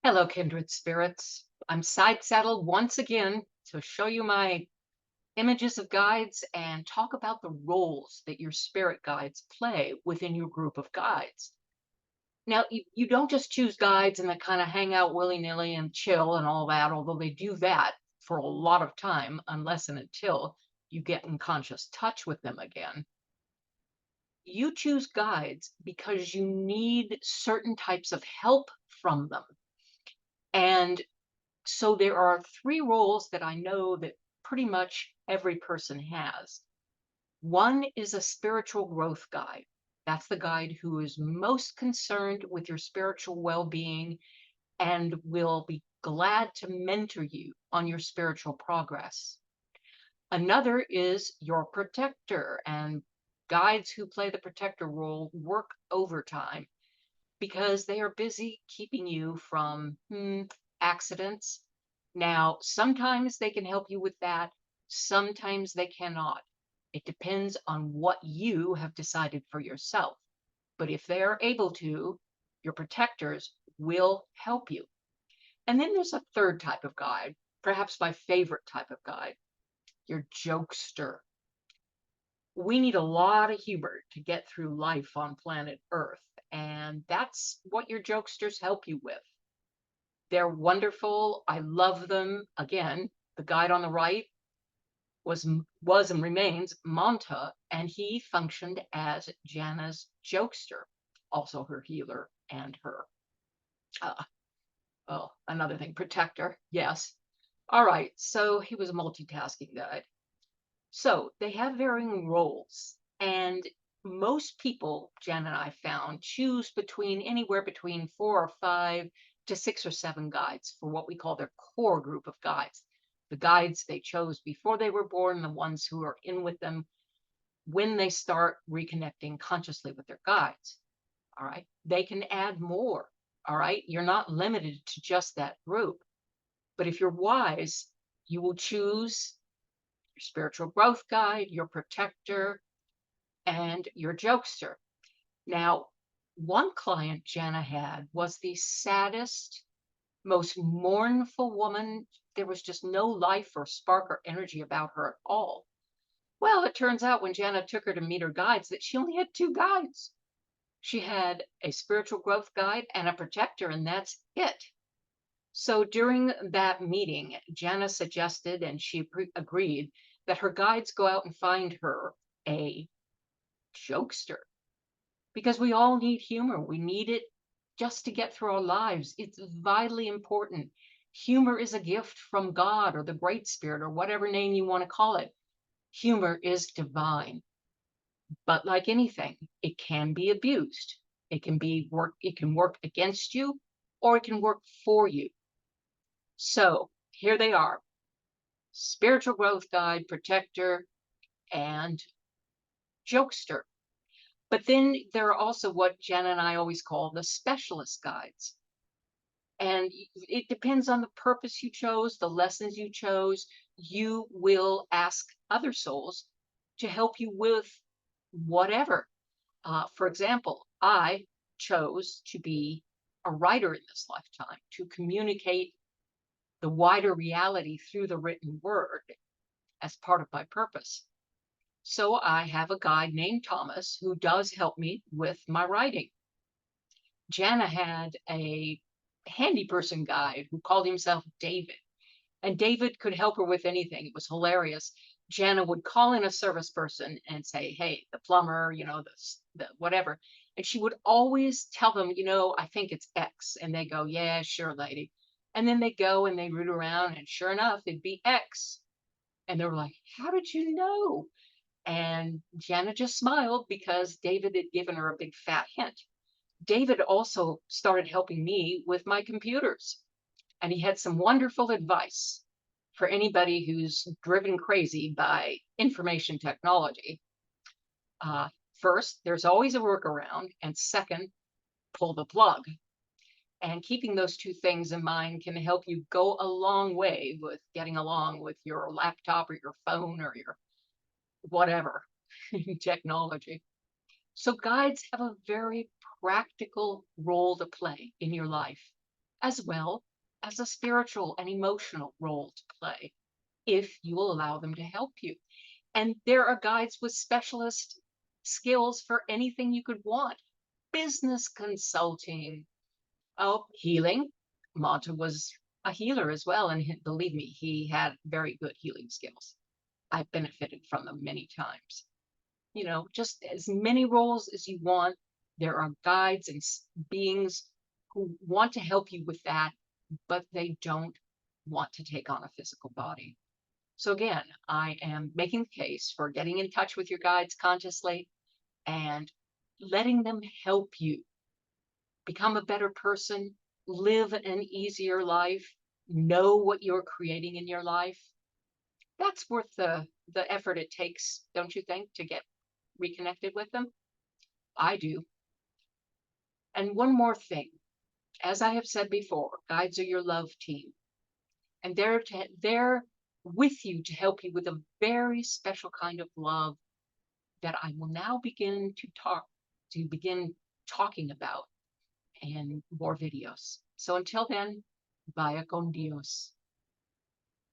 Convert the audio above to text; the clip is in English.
Hello, kindred spirits. I'm side saddled once again to show you my images of guides and talk about the roles that your spirit guides play within your group of guides. Now, you don't just choose guides and then kind of hang out willy nilly and chill and all that, although they do that for a lot of time, unless and until you get in conscious touch with them again. You choose guides because you need certain types of help from them. And so there are three roles that I know that pretty much every person has. One is a spiritual growth guide. That's the guide who is most concerned with your spiritual well being and will be glad to mentor you on your spiritual progress. Another is your protector, and guides who play the protector role work overtime because they are busy keeping you from accidents. Now, sometimes they can help you with that, sometimes they cannot. It depends on what you have decided for yourself. But if they are able to, your protectors will help you. And then there's a third type of guide, perhaps my favorite type of guide, your jokester. We need a lot of humor to get through life on planet Earth, and that's what your jokesters help you with. They're wonderful. I love them. Again, the guide on the right was and remains Monta, and he functioned as Jana's jokester, also her healer and her uh, another thing, protector. Yes. All right. So he was a multitasking guide. So they have varying roles, and most people, Jen and I found, choose between anywhere between 4 or 5 to 6 or 7 guides for what we call their core group of guides. The guides they chose before they were born, the ones who are in with them when they start reconnecting consciously with their guides. All right. They can add more. All right. You're not limited to just that group. But if you're wise, you will choose your spiritual growth guide, your protector, and your jokester. Now, one client Jana had was the saddest, most mournful woman. There was just no life or spark or energy about her at all. Well, it turns out when Jana took her to meet her guides that she only had 2 guides. She had a spiritual growth guide and a protector, and that's it. So during that meeting, Jana suggested and she agreed that her guides go out and find her a jokester because we all need humor. We need it just to get through our lives. It's vitally important. Humor is a gift from God or the Great Spirit or whatever name you want to call it. Humor is divine, but like anything, it can be abused. It can work against you or it can work for you. So here they are: spiritual growth guide, protector, and jokester. But then there are also what Jen and I always call the specialist guides. And it depends on the purpose you chose, the lessons you chose. You will ask other souls to help you with whatever. For example, I chose to be a writer in this lifetime, to communicate the wider reality through the written word as part of my purpose. So I have a guide named Thomas who does help me with my writing. Jana had a handy person guide who called himself David, and David could help her with anything. It was hilarious. Jana would call in a service person and say, "Hey, the plumber, the whatever," and she would always tell them, "I think it's X," and they go, "Yeah, sure, lady." And then they go and they root around, and sure enough, it'd be X. And they were like, "How did you know?" And Jana just smiled because David had given her a big fat hint. David also started helping me with my computers, and he had some wonderful advice for anybody who's driven crazy by information technology. First, there's always a workaround, and second, pull the plug. And keeping those two things in mind can help you go a long way with getting along with your laptop or your phone or your whatever technology. So guides have a very practical role to play in your life. as well as a spiritual and emotional role to play if you will allow them to help you. And there are guides with specialist skills for anything you could want: business consulting, oh, healing. Monta was a healer as well. And believe me, he had very good healing skills. I've benefited from them many times. Just as many roles as you want. There are guides and beings who want to help you with that, but they don't want to take on a physical body. So again, I am making the case for getting in touch with your guides consciously and letting them help you become a better person, live an easier life, know what you're creating in your life. That's worth the effort it takes, don't you think, to get reconnected with them? I do. And one more thing, as I have said before, guides are your love team, and they're with you to help you with a very special kind of love that I will now begin talking about in more videos. So until then, vaya con Dios.